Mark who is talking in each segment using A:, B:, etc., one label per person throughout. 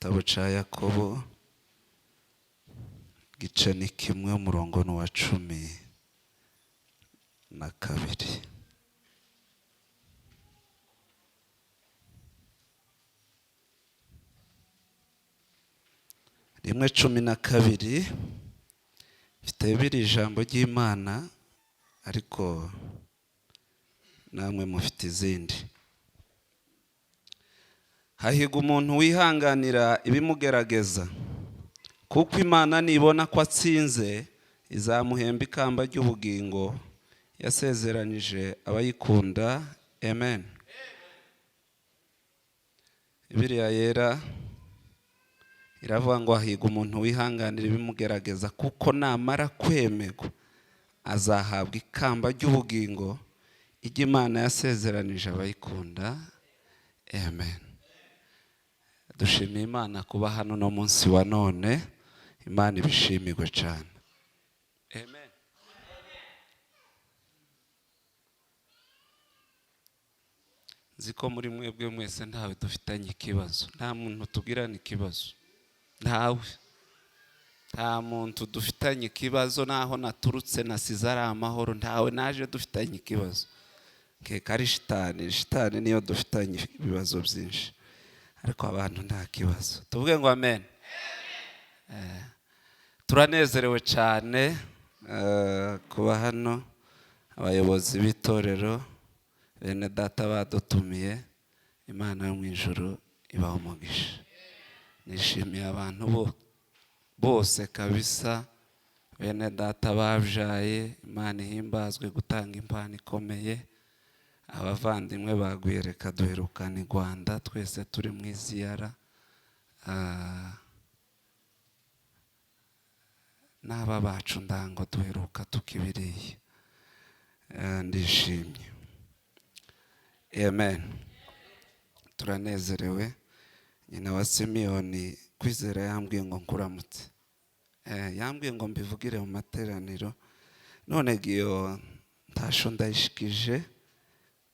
A: Igitabo cya Yakobo gice ni kimwe umurongo ni wa 12. Rimwe 12 mfite biri ijambo ry'Imana ariko namwe mufite izindi. Hahiga umuntu wihanganira ibimugerageza, kuko Imana nibona ko atsinze izamuhemba ikamba ry'ubugingo yasezeranije abayikunda. Amen. Bibiliya yera iravuga ngo hahiga umuntu wihanganira ibimugerageza, kuko namara kwemerwa azahabwa ikamba ry'ubugingo Imana yasezeranije abayikunda. Amen. Dushimiye Imana kuba hano no munsi wa none. Imana ibishimirwe cyane. Amen. Ziko muri mwebwe mwese ntawe dufitanye ikibazo, nta muntu tugirana ikibazo, ntawe, nta muntu dufitanye ikibazo, naho naturutse nasize ari amahoro, ntawe naje dufitanye ikibazo. Keka ari shitani niyo dufitanye ibibazo byinshi, ariko abantu nta kibazo. Tuvuge ngo amen. Turanezerewe cyane kuba hano, abayobozi b'itorero, bene data badutumiye. Imana yo mu ijuru ibaha umugisha. Nishimiye abantu bose kabisa, bene data babyaye. Imana ihimbazwe gutanga impano ikomeye. Abavandimwe baguye reka duherukana i Rwanda, twese turi mu iziyara. N'aba bacu ndango duheruka tukibiriye. Ndishimye. Amen. Turanezerewe. Nyina wa Simiyoni Kwizera yambwiye ngo nkuramutse. Yambwiye ngo mbivugire mu materaniro. None giyo ntasho ndayishikije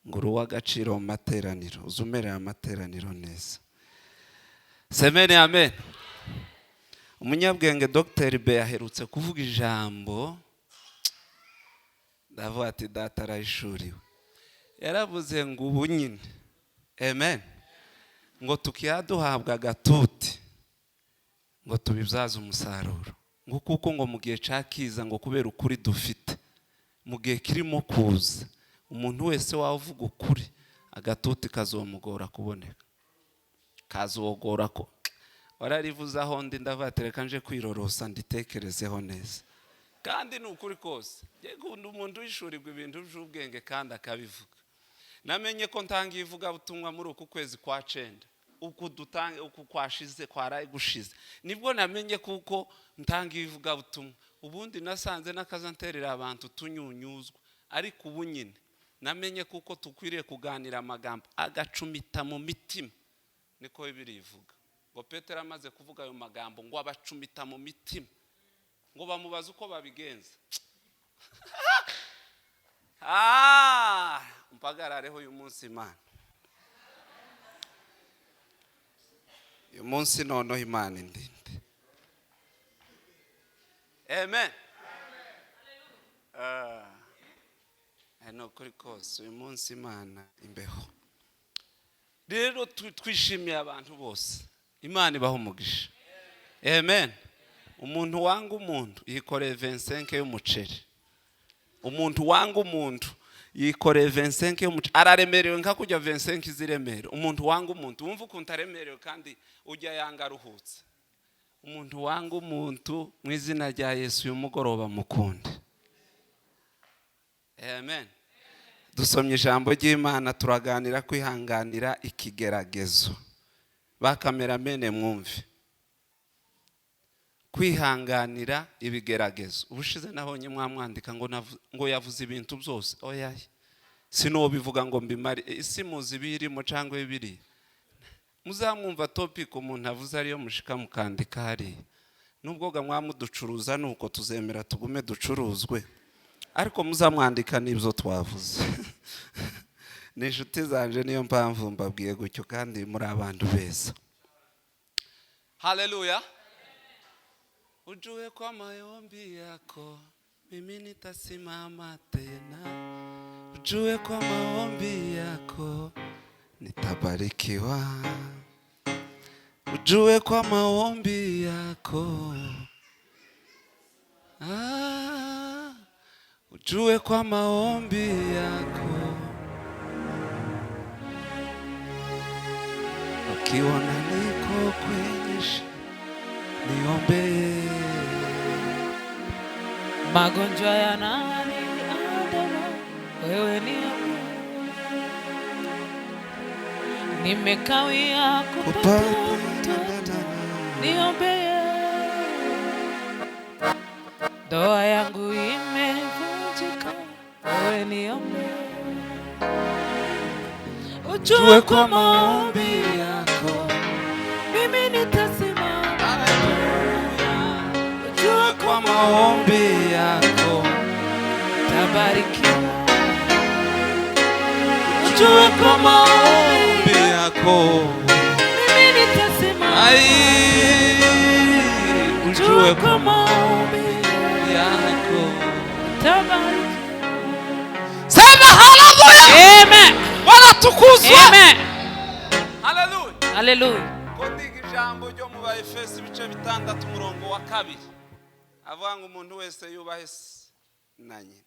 A: ngo uw'agaciro mu materaniro, uzumerera amateraniro neza. Semene amen. Umunyabwenge Dr. B aherutse kuvuga ijambo, ndavuga ati data arayishuriwe. Yaravuze ngo ubu nyine, amen, ngo tukiyaduhabwa agatuti ngo tubibyaze umusaruro, ngo kuko ngo mu gihe cyakiza, ngo kubera ukuri dufite, mu gihe kirimo kuza, umuntu wese wavuga ukuri agatuti kazomugora kuboneka, kazogora ko. Wararivuze aho ndi ndabatereka nje kwirorosa nditekerezeho neza, kandi ni ukuri kose. Yegunda umuntu wishurirwa ibintu by'ubwenge kandi akabivuga. Namenye ko ntanga ivuga butumwa muri uku kwezi kwa 9, uku kwashize kwaraye gushize, nibwo namenye kuko ntanga ivuga butumwa. Ubundi nasanze nakazanterera abantu tunyunyuzwa, ariko ubu nyine namenye kuko tukwiriye kuganira amagambo agacumita mu mitima. Niko Bibiliya ivuga ngo Petero amaze kuvuga ayo magambo ngo abacumita mu mitima, ngo bamubaza uko babigenza. Mpagarareho uyu munsi Imana, uyu munsi noneho Imana indinde. Amen. Kuri kose uyu munsi Imana imbeho. Rero twishimiye abantu bose, Imana ibaho umugisha. Amen. Umuntu wanga umuntu yikoreye 25 y'umuceri. Umuntu wanga umuntu yikoreye 25 y'umuceri, araremerewe nka kujya 25 ziremere. Umuntu wanga umuntu wumva ukuntu aremerewe kandi ujya yanga aruhutse. Umuntu wanga umuntu mu izina rya Yesu uyu mugoroba mukunde. Amen. Dusomye ijambo ry'Imana, turaganira kwihanganira ikigeragezo. Bakameramene mwumve. Kwihanganira ibigeragezo. Ubushize nabonye mwamwandika ngo yavuze ibintu byose. Oya, sinobivuga ngo mbimare. Isi muzi birimo cyangwa bibiri. Muzamwumva topic umuntu avuze ariyo mushika mukandika hari. Nubwo mwamuducuruza nuko tuzemera tugume ducuruzwe, ariko muzamwandika nibyo twavuze. Ni inshuti zanje niyo mpamvu mbabwiye gutyo, kandi muri abantu beza. Haleluya. Ujue kwa maombi yako mimi nitasimama tena. Ujue kwa maombi yako nitabarikiwa. Ujue kwa maombi yako. Ujue kwa maombi yako. Ukiona niko kwenye niombe.
B: Magonjwa yananiandama, wewe niombe. Nimekawia kupata mtoto, niombe. Ndoa yangu imevunjika, wewe niombe. Ujue kwa maombi yako mimi nitasimama.
A: Ujue kwa maombi yako
B: nitabarikiwa.
A: Ujue kwa maombi yako
B: mimi nitasimama.
A: Ujue kwa maombi yako
B: nitabarikiwa.
A: Sema haleluya.
B: Amen.
A: Bwana tukuzwe.
B: Amen.
A: Haleluya.
B: Haleluya.
A: Kondiga ijambo ryo mu Efeso ibice 6 umurongo wa 2. Avuga ngo umuntu wese yubahe na nyina.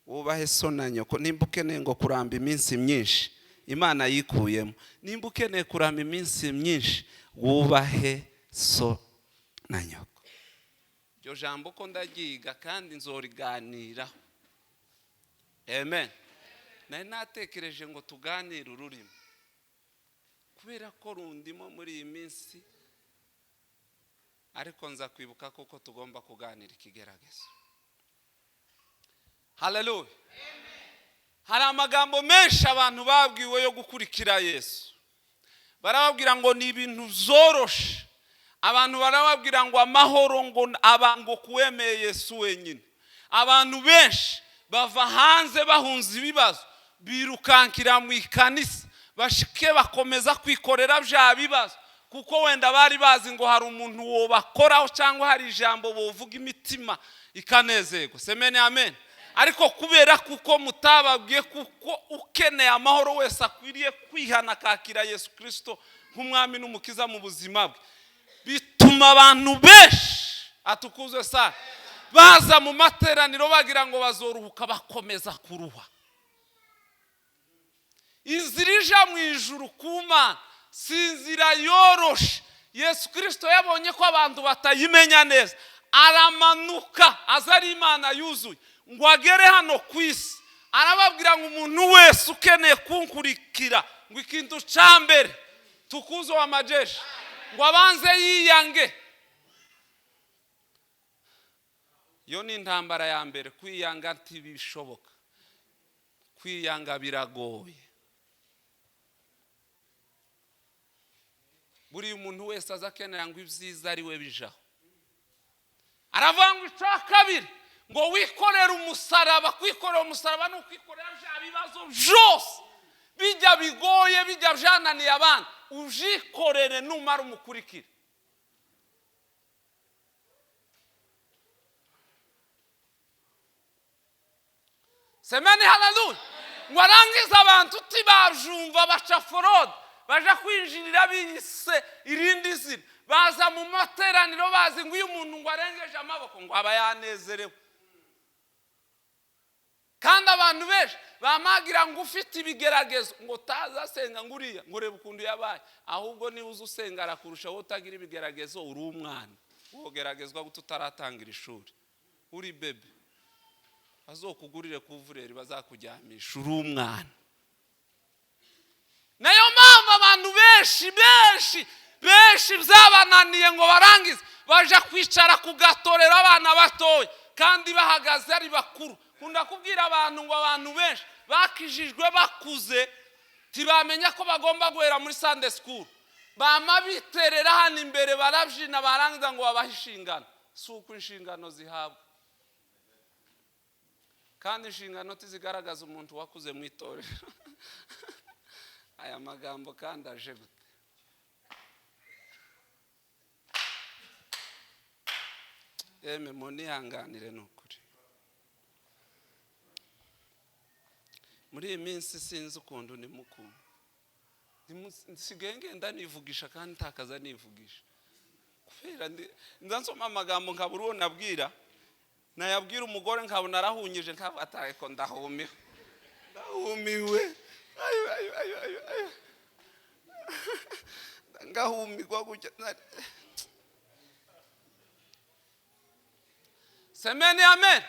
A: Wubahe so na nyoko. Nimba ukeneye ngo kuramba iminsi myinshi Imana yikuyemo. Nimba ukeneye kuramba iminsi myinshi wubahe so na nyoko. Iryo jambo ko ndagiga kandi nzoriganiraho. Amen. Nari natekereje ngo tuganire ururimi kubera ko rundimo muri iyi minsi, ariko nza kwibuka koko tugomba kuganira ikigeragezo. Haleluya. Hari amagambo menshi abantu babwiwe yo gukurikira Yesu. Barababwira ngo ni ibintu zoroshe. Abantu barababwira ngo amahoro ngo abango kuwemeye Yesu wenyine. Abantu benshi bava hanze bahunze ibibazo, birukankira mu ikanisa, bashike bakomeza kwikorera bya bibazo kuko wenda bari bazi ngo hari umuntu wo bakoraho cyangwa hari ijambo bovuga imitima ikanezego. Semene amen. Ariko kubera kuko mutababwiye kuko ukeneye amahoro wese akwiriye kwihana kakira Yesu Kristo nk'umwami n'umukiza mu buzima bwe, bituma abantu benshi atukuzwe sana baza mu materaniro bagira ngo bazoruhuka bakomeza kuruha. Inzira ija mu ijuru kuma sinzira yoroshe. Yesu Kristo yabonye ko abantu batayimenya neza, aramanuka azari Imana yuzuye ngo agere hano kwisi. Arababwira ngo umuntu wese ukeneye kunkurikira ngo ikintu cyambere tukuzo wa majeshi ngo abanze yiyange. Yo ni intambara ya mbere, kwiyanga ntibishoboka. Kwiyanga biragoye. Buri umuntu wese azakenera ngo ibyiza ari we bijaho. Aravuga ngo icya kabiri ngo wikorere umusaraba. Kwikorera umusaraba no kwikorera bya bibazo byose bijya bigoye bijya byananiye abantu, ujikorere numara umukurikira. Semeni haleluya. Warangiza abantu tibajumva baca forode baja kwinjirira bise irindi zina, baza mu materaniro bazi ngo uyu muntu ngo arengeje amaboko ngo aba yanezerewe. Kandi abantu benshi bamagira ngo ufite ibigeragezo ngo taza senga nguriya ngo reba ukuntu yabaye. Ahubwo ni uzi usenga arakurusha wowe utagira ibigeragezo, uri umwana wogeragezwa gututaratangira ishuri, uri bebe bazokugurire kuvureri bazakujyamisha, uri umwana. Nayo mpamvu abantu benshi byabananiye ngo barangize baje kwicara kugatorera abana batoya kandi bahagaze ari bakuru. Kunda kubwira abantu ngo abantu benshi bakijijwe bakuze tibamenya ko bagomba guhera muri Sunday school, bama biterera hano imbere barabyina barangiza ngo babahe inshingano. Si uko inshingano zihabwa, kandi inshingano tizigaragaza umuntu wakuze mu itorero. Aya magambo kandi aje gute? Yeme munihanganire nukuri. Muri iyi minsi sinzi ukuntu ni mukuru. Nsigaye ngenda nivugisha kandi ntakaza nivugisha. Kubera nzansoma amagambo nkabura uwo nabwira. Nayabwira umugore nkabona arahunyije nkabataye ko ndahumiwe. Ndahumiwe. Ayo. Ngahumigwa gutya. Semeni amen.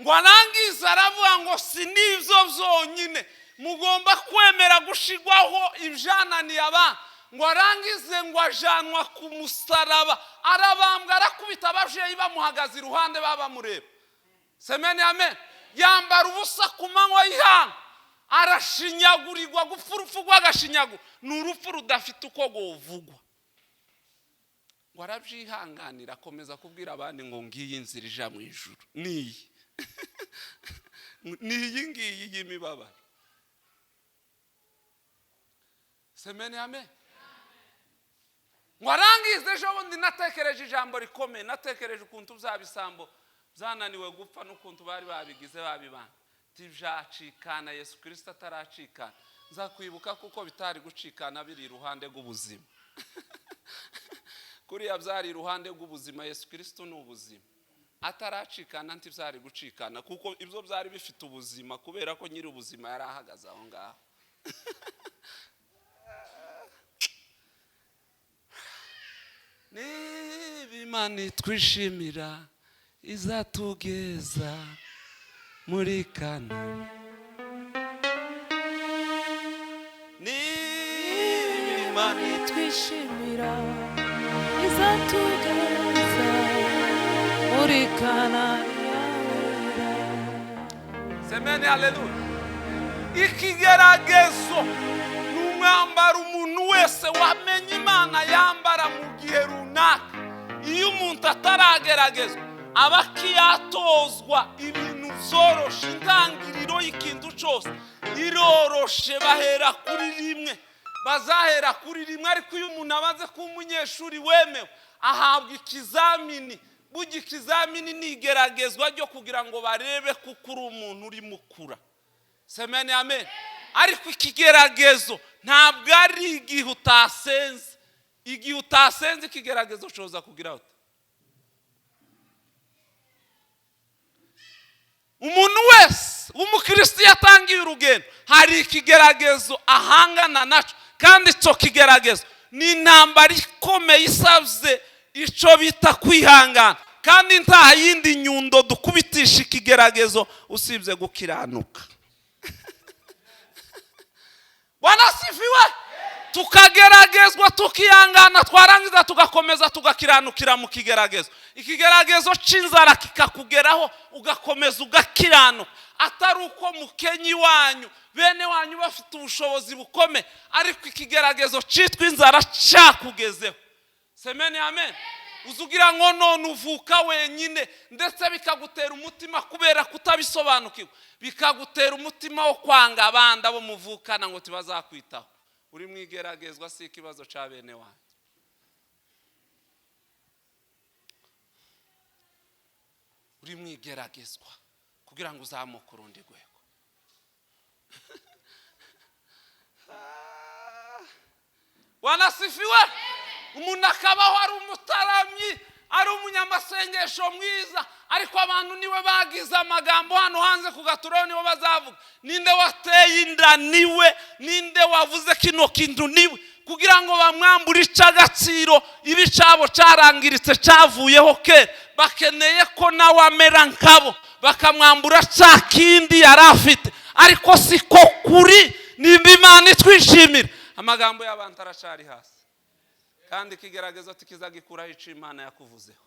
A: Ngo arangiza aravuga ngo sinivyo vyonyine mugomba kwemera gushigwaho ibyananiye abantu. Ngo arangize ngo ajanwa ku musaraba arabambwa arakubita abavyeyi bamuhagaze iruhande babamureba. Semeni amen. Yambara ubusa ku manywa y'ihanga arashinyagurirwa gupfa urupfu rw'agashinyagu ni urupfu rudafite uko govugwa. Ngo arabyihanganira akomeza kubwira abandi ngo ngiyi inzira ija mu ijuru niyi niyi ngiyi y'imibabaro. Semeni amen. Ngo arangize ejo bundi natekereje ijambo rikomeye, natekereje ukuntu uzabisambo zananiwe gupfa n'ukuntu bari babigize babibana tivyacikana Yesu Kristo ataracikana. Nzakwibuka kuko bitari gucikana biri iruhande rw'ubuzima. Kuriya byari iruhande rw'ubuzima, Yesu Kristo ni ubuzima. Ataracikana ntivyari gucikana kuko ibyo byari bifite ubuzima kubera ko nyiri ubuzima yari ahagaze aho ngaho. Nibimani twishimira izatugeza muri Kanani. Nibimani
B: twishimira izatugeza muri Kanani yawe.
A: Semeni haleluya. Ikigeragezo n'umwambaro umuntu wese wamenye Imana yambara mu gihe runaka. Iyo umuntu atarageragezwa abakiyatozwa ibintu zoroshe, intangiriro y'ikintu cyose iroroshe, bahera kuri rimwe, bazahera kuri rimwe. Ariko iyo umuntu abaze kuba umunyeshuri wemewe ahabwa ikizamini. Burya ikizamini ni igeragezwa ryo kugira ngo barebe kuko uri umuntu uri mukura. Semeni amen. Ariko ikigeragezo ntabwo ari igihe utasenze. Igihe utasenze ikigeragezo coza kugira uti. Umuntu wese w'umukristo yatangiye urugendo hari ikigeragezo ahangana naco, kandi cyo kigeragezo ni intambara ikomeye isavye ico bita kwihangana, kandi nta yindi nyundo dukubitisha ikigeragezo usibye gukiranuka. Bwana sifiwe. Tukageragezwa tukihangana, twarangiza tugakomeza tugakiranukira mu kigeragezo. Ikigeragezo c'inzara kikakugeraho ugakomeza ugakiranuka, atari uko mukenyi wanyu bene wanyu bafite ubushobozi bukome, ariko ikigeragezo citwa inzara cakugezeho. Semeni amen. Uzugira ngo none uvuka wenyine, ndetse bikagutera umutima kubera kutabisobanukirwa, bikagutera umutima wo kwanga abandi abo muvukana ngo tibazakwitaho. Uri mwigeragezwa si ikibazo ca bene wanyu. Uri mwigeragezwa kugira ngo uzamuke urundi rwego. Wanasifiwe. Umuntu akabaho ari umutaramyi, ari umunyamasengesho mwiza, ariko abantu niwe bagize amagambo hano hanze kugaturo niwe bazavuga. Ninde wateye inda niwe, ninde wavuze kino kintu niwe, kugira ngo bamwambure icagaciro ibicabo carangiritse cavuyeho kera. Bakeneye ko nawe amera nkabo, bakamwambura ca kindi yarafite, ariko siko kuri. Nimba Imana itwishimira, amagambo y'abantu aracari hasi, kandi ikigeragezo tikizagikuraho ico Imana yakuvuzeho.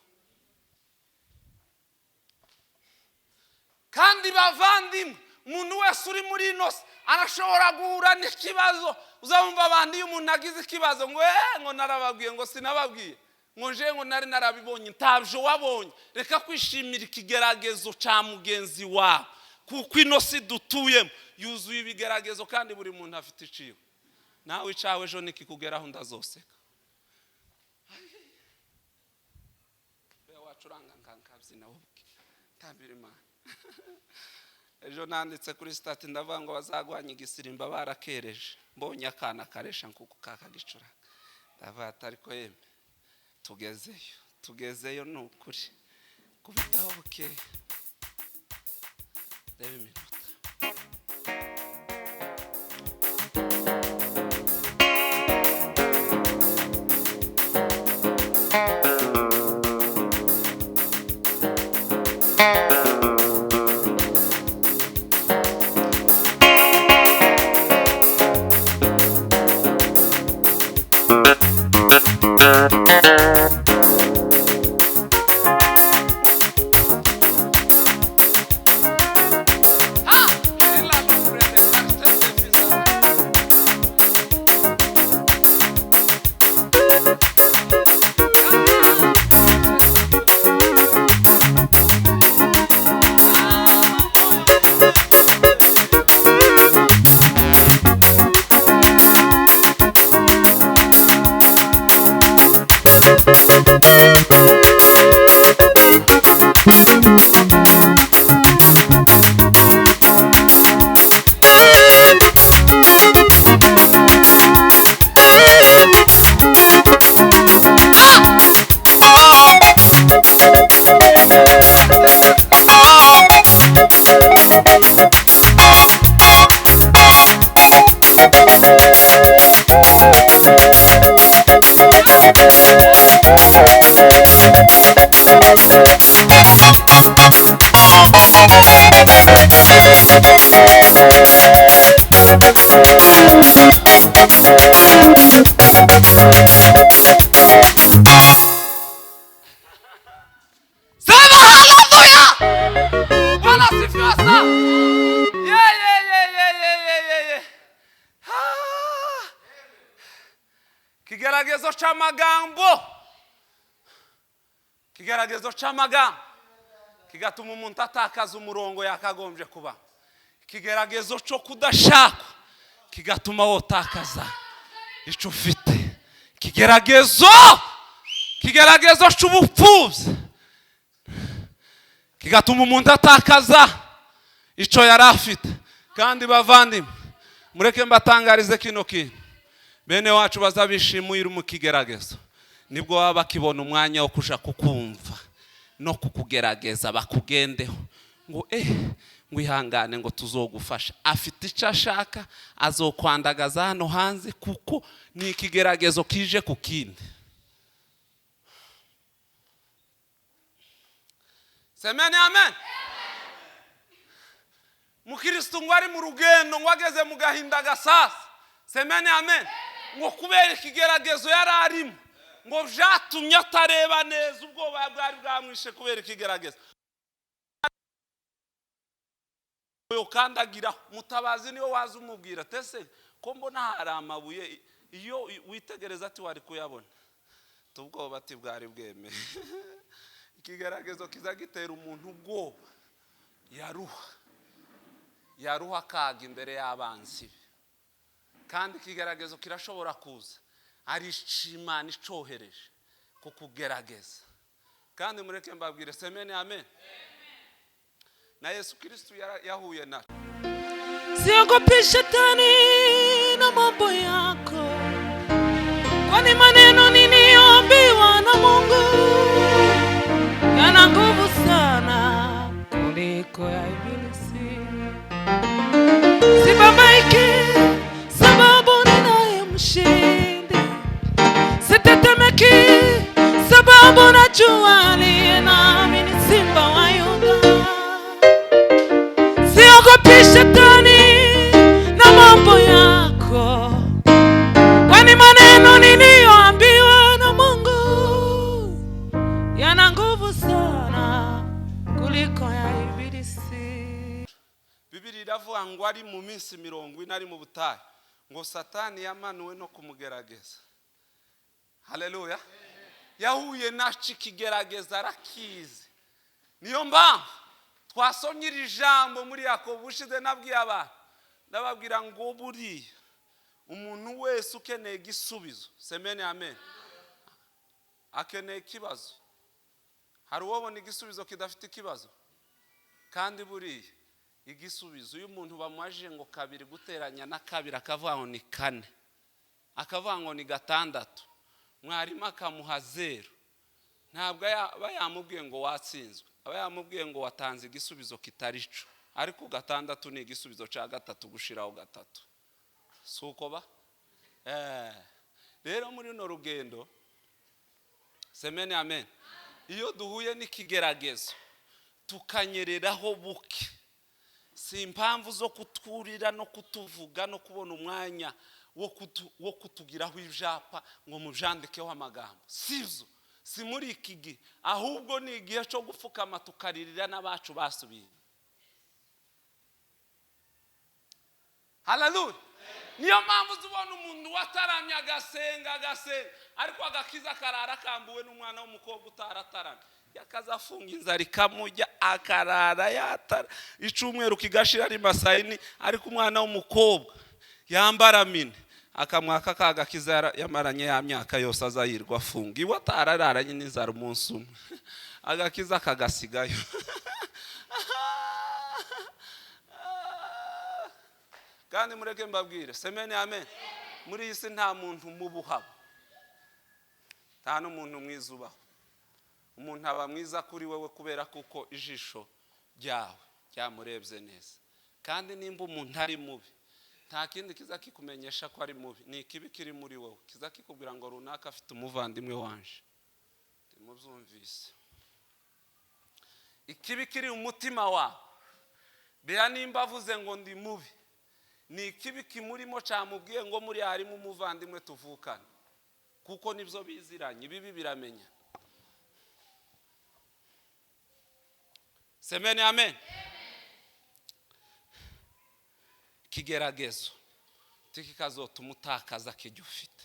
A: Kandi bavandimwe, umuntu wese uri muri ino arashobora guhura n'ikibazo. Uzabumva abandi iyo umuntu agize ikibazo ngo narababwiye, ngo sinababwiye, ngo nje ngo nari narabibonye. Ntabyo wabonye. Reka kwishimira ikigeragezo ca mugenzi wawe, kuko ino si dutuyemo yuzuye ibigeragezo, kandi buri muntu afite iciwe. Nawe icawe ejo nikikugeraho ndazoseka. wacuranga nkankabyina ubwe tambira Imana. Ejo nanditse kuri stati ndavuga ngo bazagwanya igisirimba barakereje mbonye akana karesha nkuko kakagicura ndavuga ariko yeme tugezeyo nukuri kubitaho buke reba iminota. Ikigeragezo c'amagambo kigatuma umuntu atakaza umurongo yakagombye kuba. Ikigeragezo cyo kudashaka kigatuma wotakaza ico ufite. Ikigeragezo c'ubupfubyi kigatuma umuntu atakaza ico yari afite. Kandi bavandimwe mureke mbatangarize kino kintu, bene wacu bazabishimira mu kigeragezo nibwo baba bakibona umwanya wo kuja kukumva no kukugerageza bakugendeho ngo ngo ihangane ngo tuzogufasha. Afite icyo ashaka azokwandagaza hano hanze kuko ni ikigeragezo kije ku kindi. Semeni amen. Mukristo ngo ari mu rugendo ngo ageze mu gahinda gasasa. Semeni amen. Ngo kubera ikigeragezo yari arimo ngo vyatumye atareba neza ubwoba bwari bwamwishe kubera ikigeragezo. Yo kandagira mutabazi niyo waza umubwira tese ko mbona hari amabuye iyo witegereza ati wari kuyabona tubwoba ati bwari bweme. Ikigeragezo kizagitera umuntu ubwoba yaruha kaga imbere y'abanzi. Kandi ikigeragezo kirashobora kuza ari Imana icohereje kukugerageza. Kandi mureke mbabwire semeni amen. Na Yesu Kristo yahuye na
B: siogopi shetani na mambo yako, kwani maneno niliyoambiwa na Mungu yana nguvu sana kuliko ya ibilisi. Sibabaiki sababu ninaye mshindi, sitetemeki sababu najua aliye nami ni Simba wa Yuda. Siogopi shetani na mambo yako, kwani maneno niliyoambiwa na Mungu yana nguvu sana kuliko ya ibilisi.
A: Biblia iravuga ngo ari mu minsi 40 ari mu butayu ngo Satani yamanuwe no kumugerageza. Haleluya. Yahuye naco ikigerageza arakizi. Niyo mpamvu twasomye iri jambo muri Yakobo ushize nabwiye abantu ndababwira ngo buriya umuntu wese ukeneye igisubizo semeni amen akeneye kibazo hari uwabona igisubizo kidafite ikibazo? Kandi buriya igisubizo iyo umuntu bamwaje ngo kabiri guteranya na kabiri akavuga ngo ni kane, akavuga ngo ni gatandatu, mwarimu akamuha 0, ntabwo aba yamubwiye ngo watsinzwe, aba yamubwiye ngo watanze igisubizo kitari cyo. Ariko gatandatu ni igisubizo cya gatatu gushiraho gatatu, suko ba rero muri no rugendo semene amen, iyo duhuye n'ikigeragezo tukanyereraho buke, si impamvu zo kutwurira no kutuvuga no kubona umwanya wo kutugiraho ibyapa ngo mujandikeho amagambo, sivyo. Si muri iki gihe, ahubwo ni igihe cyo gupfukama tukaririra n'abacu basubiye. Haleluya. Niyo mpamvu tubona umuntu wataramya agasenga ariko agakiza karara kambuwe n'umwana w'umukobwa utaratarana, yakaza afunga inzara ikamujya akarara yatara icumweru kigashira ari masayini, ariko umwana w'umukobwa yambara mine akamwaka kagakiza yamaranye ya myaka yose azayirwa afunga, iwe atarararanye n'inzara umunsi umwe agakiza kagasigayo. Kandi mureke mbabwire semene amen, muri isi nta muntu mubuhaba, nta n'umuntu mwiza ubaho. Umuntu aba mwiza kuri wewe kubera kuko ijisho ryawe ryamurebye neza. Kandi nimba umuntu ari mubi, nta kindi kiza kikumenyesha ko ari mubi, ni ikibi kiri muri wowe kiza kikubwira ngo runaka afite umuvandimwe wanje. Mubyumvise, ikibi kiri umutima wawe, bya nimba avuze ngo ndi mubi, ni ikibi kimurimo cyamubwiye ngo muri harimo umuvandimwe tuvukana, kuko nibyo biziranye, bibi biramenya. Semene amen. Ikigeragezo tikikazotuma utakaza kijya ufite.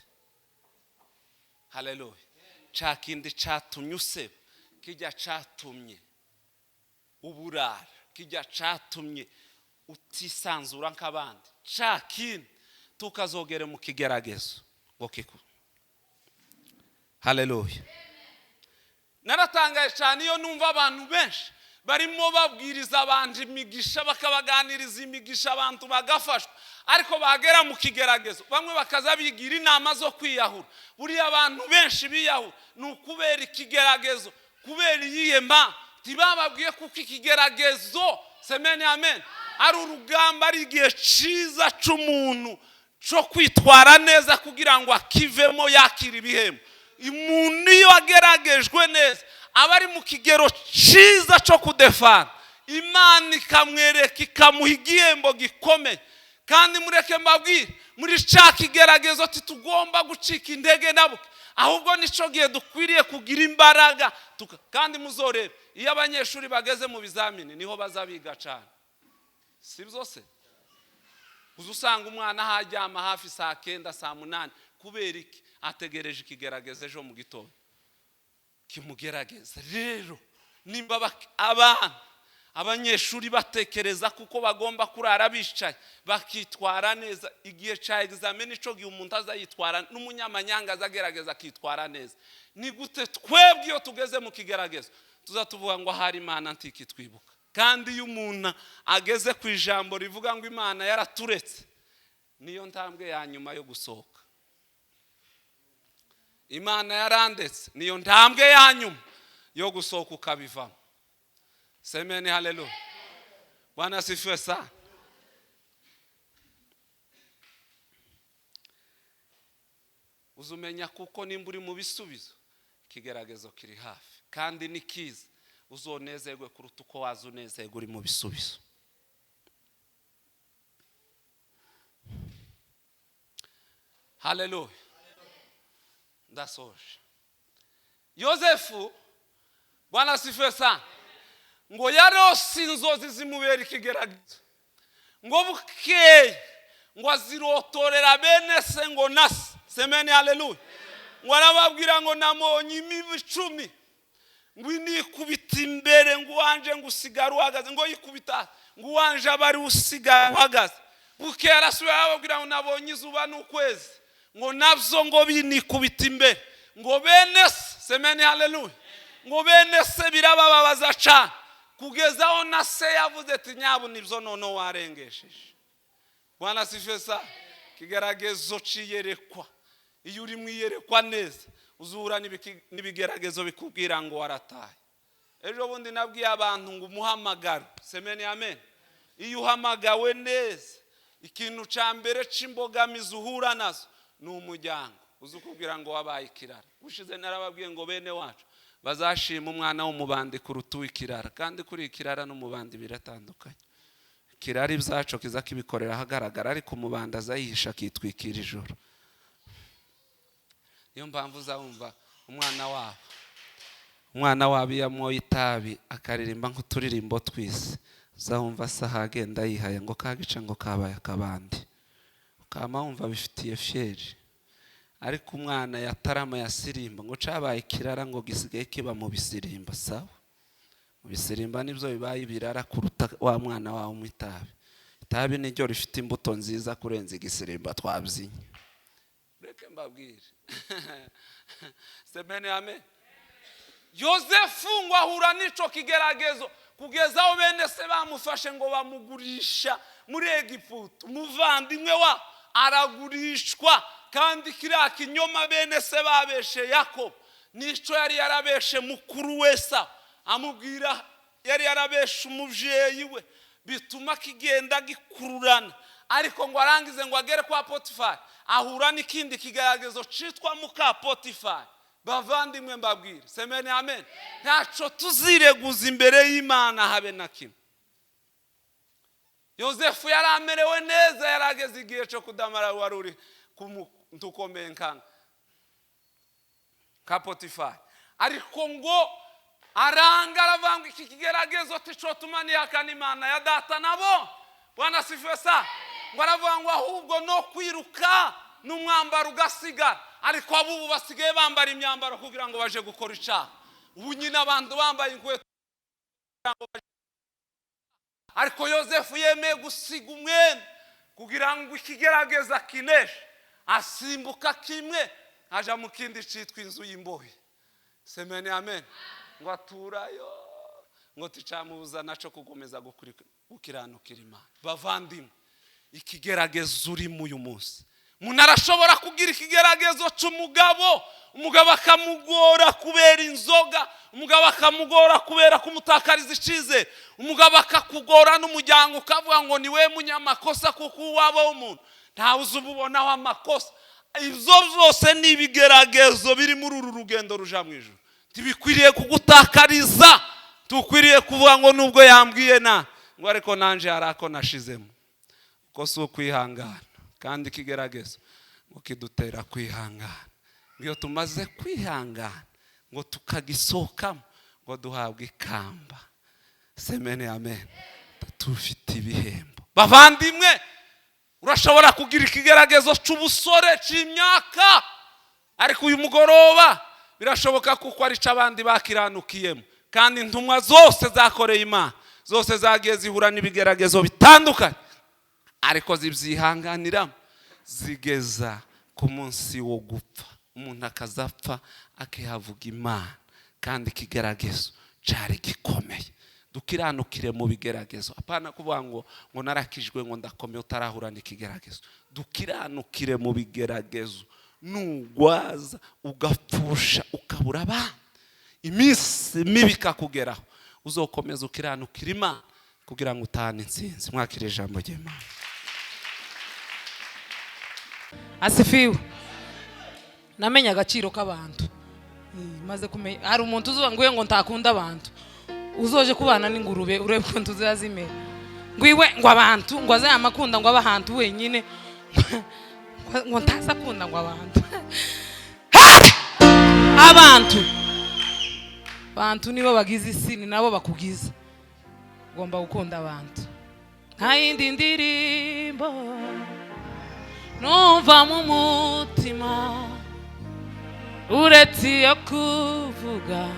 A: Haleluya. Cya kindi cyatumye useba, kijya cyatumye uburara, kijya cyatumye utisanzura nk'abandi, cya kindi tukazogere mu kigeragezo ngo kiku. Haleluya. Naratangaye cyane iyo numva abantu benshi barimo babwiriza abandi imigisha, bakabaganiriza imigisha abantu bagafashwa, ariko bagera mu kigeragezo bamwe bakaza bigira inama zo kwiyahura. Buriya abantu benshi biyahura ni ukubera ikigeragezo, kubera iyihema. Tibababwiye kuko ikigeragezo semene amen ari urugamba, ari igihe cyiza cy'umuntu cyo kwitwara neza kugira ngo akivemo yakira ibihembo. Umuntu iyo ageragejwe neza aba ari mu kigero cyiza cyo kudefana, Imana ikamwereka ikamuha igihembo gikomeye. Kandi mureke mbabwire, muri cya kigeragezo titugomba gucika intege nabo, ahubwo nico gihe dukwiriye kugira imbaraga. Kandi muzorebe iyo abanyeshuri bageze mu bizamini niho bazabiga cyane, si byose? Uzusanga umwana hajyama hafi saa 9 saa 8, kubera iki? Ategereje ikigeragezo ejo mu gitondo kimugerageza. Rero nimba abanyeshuri batekereza kuko bagomba kurara bicaye bakitwara neza, igihe cya examen ico gihe umuntu azayitwara n'umunyamanyanga azagerageza akitwara neza. Ni gute twebwe iyo tugeze mu kigeragezo tuzatuvuga ngo hari Imana ntiki twibuka? Kandi iyo umuntu ageze ku ijambo rivuga ngo Imana yaraturetse, niyo ntambwe ya nyuma yo gusohoka. Imana yarandetse, niyo ntambwe ya nyuma yo gusohoka ukabivamo. Semeni haleluya. Bwana asifiwe sana. Uzumenya kuko nimba uri mu bisubizo, ikigeragezo kiri hafi kandi ni kiza, uzonezerwe kuruta uko wazunezerwa uri mu bisubizo. Haleluya. Ndasoje. Yosefu, Bwana asifiwe sana, ngo yarose inzozi zimubera ikigeragezo, ngo bukeye ngo azirotorera bene se ngo nasi. Semeni haleluya. Ngo arababwira ngo namonye imibu 10, ngo inikubita imbere, ngo wanje ngo usigara uhagaze, ngo yikubita ngo wanje abari usigara uhagaze. Bukeye arasubira arababwira ngo nabonye izuba n'ukwezi, ngo navyo ngo binikubita imbere, ngo bene se. Semeni haleluya. ngo bene se birabababaza cyane kugeza aho na se yavuze ati nyabu nibyo noneho warengesheje. Bwana sifiwe sa. Ikigeragezo ciyerekwa. Iyo uri mwiyerekwa neza uzura n'ibigeragezo bikubwira ngo warataye. Ejo bundi nabwiye abantu ngo umuhamagaro, semeni amen. Iyo uhamagawe neza ikintu ca mbere c'imbogamizi uhura nazo ni umuryango. Uzukubwira ngo wabaye ikirara. Ushize narababwiye ngo bene wacu bazashima umwana w'umubandi kuruta ikirara, kandi kuri ikirara n'umubandi biratandukanye. Kirari byacu kiza kibikorera hagaragara, ariko umubandi azayihisha kitwikira ijoro. Niyo mpamvu uzumva umwana wabo yamwo itabi akaririmba nk'uturirimbo twise, uzumva saha agenda yihaye ngo kagica ngo kabaye akabandi, ukama wumva bifitiye fyeri. Ariko umwana yatarama yasirimba ngo cabaye ikirara ngo gisigaye kiba mu bisirimba. Sawa, mu bisirimba nibyo bibaye ibirara kuruta wa mwana wawe mu itabi. Itabi niryo rifite imbuto nziza kurenza igisirimba twabyinnye. Reke mbabwire. Semeni amen. Yosefu ngo ahura n'ico kigeragezo kugeza aho bene se bamufashe ngo bamugurisha muri Egiputa. Umuvandimwe wa aragurishwa, kandi kiriya kinyoma bene se babeshe Yakobo nico yari yarabeshe mukuru wesa, amubwira yari yarabeshe umuvyeyi we, bituma kigenda gikururana. Ariko ngo arangize ngo agere kwa Potifari ahura n'ikindi kigeragezo citwa muka Potifari. Bavandimwe mbabwire, semeni amen, ntaco tuzireguza imbere y'Imana habe na kimwe. Yosefu yaramerewe neza, yarageze igihe cyo kudamara waruri ntukomenkanga ka Potifari. Ariko ngo aranga aravanga iki kigeragezo tico tumani yakana Imana ya data nabo. Bwana sifiwe sa. Ngo aravanga ahubwo no kwiruka n'umwambaro ugasigara, ariko abubu basigaye bambara imyambaro kugira ngo baje gukora icaha. Ubu nyina abantu bambaye inkweto, ariko Yosefu yemeye gusiga umwenda kugira ngo ikigerageza kineshe. Asimbuka kimwe aja mu kindi citwa inzu y'imbohe. Semeni amen. Ngo aturayo ngo ticamubuza naco kugomeza gukiranukira Imana. Bavandimwe, ikigeragezo uri mu uyu munsi, umuntu arashobora kugira ikigeragezo c'umugabo, umugabo akamugora kubera inzoga, umugabo akamugora kubera kumutakariza icizere, umugabo akakugora n'umuryango ukavuga ngo ni we munyamakosa kuko uwabo w'umuntu ntawe uzububonaho amakosa. Ivyo vyose ni ibigeragezo biri muri uru rugendo ruja mu ijuru. Tibikwiriye kugutakariza, tukwiriye kuvuga ngo nubwo yambwiye na ngo ariko nanje harako nashizemo. Ko si ukwihangana, kandi ikigeragezo ngo kidutera kwihangana. Ngiyo tumaze kwihangana ngo tukagisohokamo ngo duhabwe ikamba. Semeni amen. Tufite ibihembo. Bavandimwe, urashobora kugira ikigeragezo c'ubusore c'imyaka, ariko uyu mugoroba birashoboka kuko ari c'abandi bakiranukiyemo. Kandi intumwa zose zakoreye Imana zose zagiye zihura n'ibigeragezo bitandukanye, ariko zibyihanganira zigeza ku munsi wo gupfa. Umuntu akazapfa akihavuga Imana, kandi ikigeragezo cari gikomeye. Dukiranukire mu bigeragezo, apana kuvuga ngo narakijwe ngo ndakomeye utarahura n'ikigeragezo. Dukiranukire mu bigeragezo, nugwaza ugapfusha ukabura abana, iminsi mibi kakugeraho, uzokomeza ukiranukira Imana kugira ngo utahane intsinzi. Mwakire ijambo ry'Imana.
B: Asifiwe. Namenya agaciro k'abantu. Maze kumenya hari umuntu uzuba ngo ntakunda abantu, uzoje kubana n'ingurube urebe ko ntuzazimera. Ngwiwe ngo abantu ngo azaye amakunda ngo abahantu wenyine ngo ntaza kunda ngo abantu. Abantu nibo bagize isi, ni nabo bakugiza. Ugomba gukunda abantu. Nta yindi ndirimbo numva mu mutima uretse yo kuvuga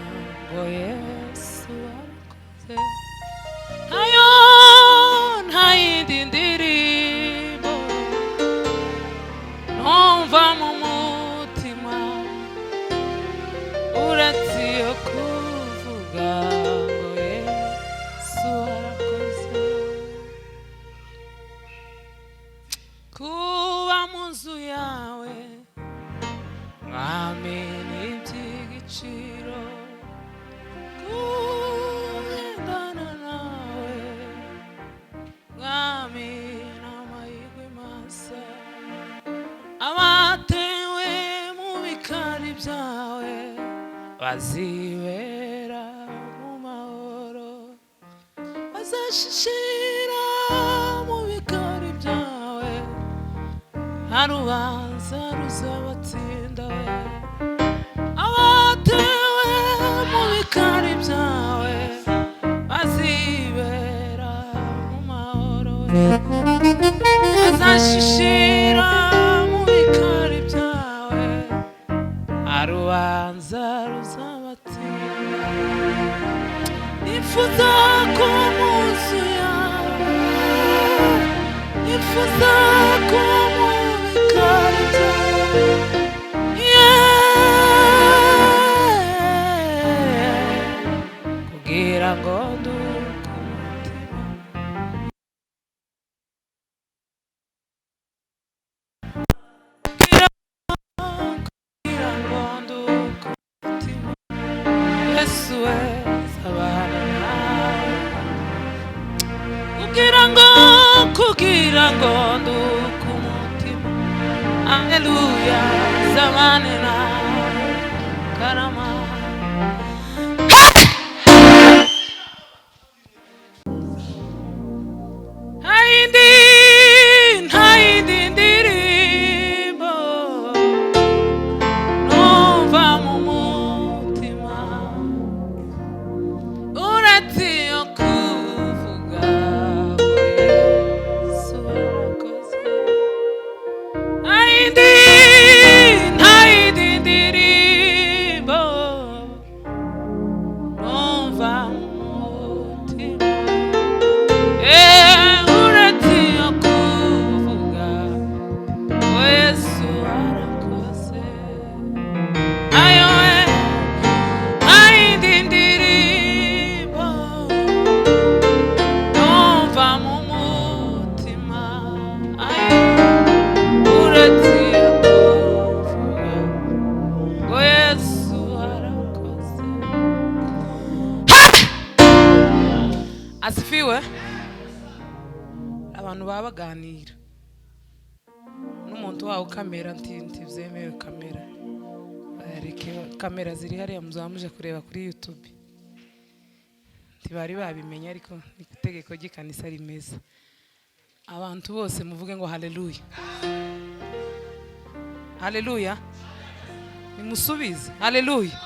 B: ngo Yesu arakoze. Nta yindi ndirimbo numva mu mutima uretse yo kuvuga bazibera mu mahoro bazashishira mu bikari byawe nta rubanza ruzabatsinda we abatewe mu bikari byawe bazibera mu mahoro bazashishira mu bikari byawe arubanza ruzabatsinda nifuza ko munsi yawe nifuza ko mu bikari byawe kugira ngo nduke umutima kugira ngo nduke umutima Yesu we zabana nawe kugira ngo nduke umutima Haleluya zabane nawe karama Haindi ndirimbo numva mu mutima uretse yo kuvuga Yesu warakoze haindi ndirimbo numva mu mutima uretse yo kuvuga Yesu warakoze ayowe haindi ndirimbo numva mu mutima uretse yo kuvuga Yesu warakoze asifiwe abantu baba baganira n'umuntu wawe kamera ntibyemewe kamera areke kamera ziri hariya muzamuje kureba kuri YouTube ntibari babimenya ariko itegeko ry'ikanisa rimeze abantu bose muvuge ngo haleluya haleluya nimusubize haleluya